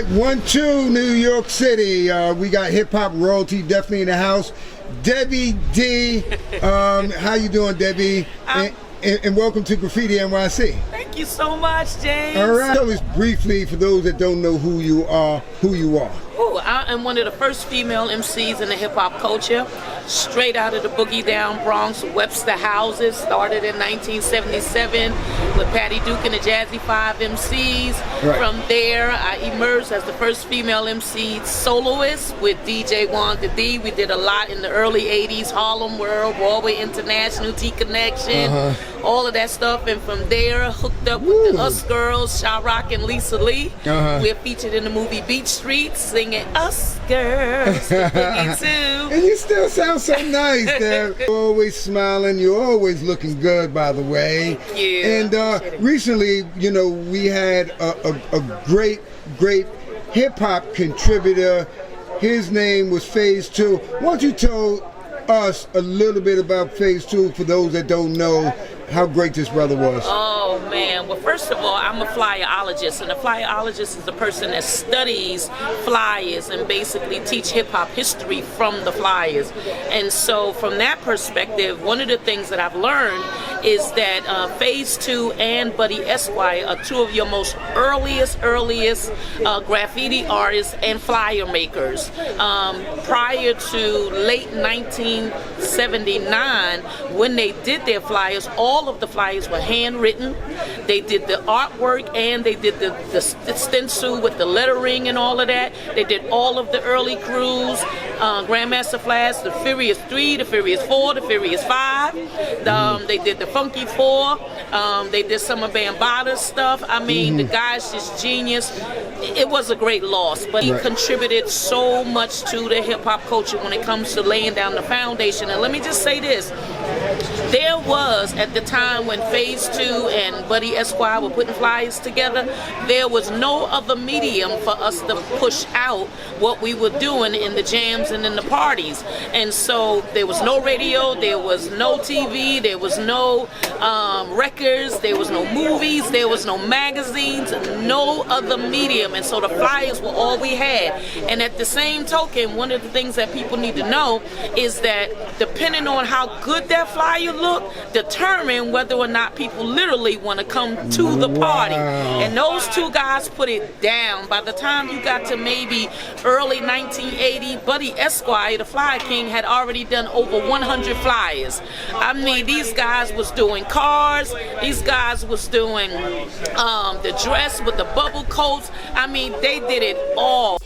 right, 1-2, New York City. We got hip hop royalty definitely in the house. Debbie D, how you doing, Debbie? And welcome to Graffiti NYC. Thank you so much, James. All right. Tell us briefly, for those that don't know who you are, Oh, I am one of the first female MCs in the hip hop culture. Straight out of the boogie down Bronx, Webster Houses. Started in 1977 with Patty Duke and the Jazzy 5 MCs. Right. From there, I emerged as the first female MC soloist with DJ Wanda D. We did a lot in the early 80s, Harlem World, Broadway International, T-Connection, all of that stuff. And from there, hooked up with the Us Girls, Sha Rock and Lisa Lee. We're featured in the movie Beach Street, singing Us Girls, the boogie too. And you still sound so nice there. You're always smiling. You're always looking good, by the way. Thank you. And recently, you know, we had a great hip-hop contributor. His name was Phase 2. Why don't you tell us a little bit about Phase 2 for those that don't know how great this brother was? Oh man, well first of all, I'm a flyerologist, and a flyerologist is the person that studies flyers and basically teach hip-hop history from the flyers. And so from that perspective, one of the things that I've learned is that Phase 2 and Buddy Esquire are two of your most earliest graffiti artists and flyer makers. Prior to late 1979, when they did their flyers, all of the flyers were handwritten. They did the artwork and they did the stencil with the lettering and all of that. They did all of the early crews, Grandmaster Flash, the Furious 3, the Furious 4, the Furious 5. They did the Funky 4. They did some of Bambaata's stuff. I mean, the guy's just genius. It was a great loss, but he contributed so much to the hip-hop culture when it comes to laying down the foundation. And let me just say this. There was, at the time when Phase 2 and Buddy Esquire were putting flyers together, there was no other medium for us to push out what we were doing in the jams and in the parties. And so there was no radio, there was no TV, there was no records, there was no movies, there was no magazines, no other medium. And so the flyers were all we had. And at the same token, one of the things that people need to know is that depending on how good that flyer look, determine whether or not people literally want to come to the party. And those two guys put it down. By the time you got to maybe early 1980, Buddy Esquire, the Flyer King, had already done over 100 flyers. I mean, these guys was doing cars, these guys was doing the dress with the bubble coats. I mean, they did it all.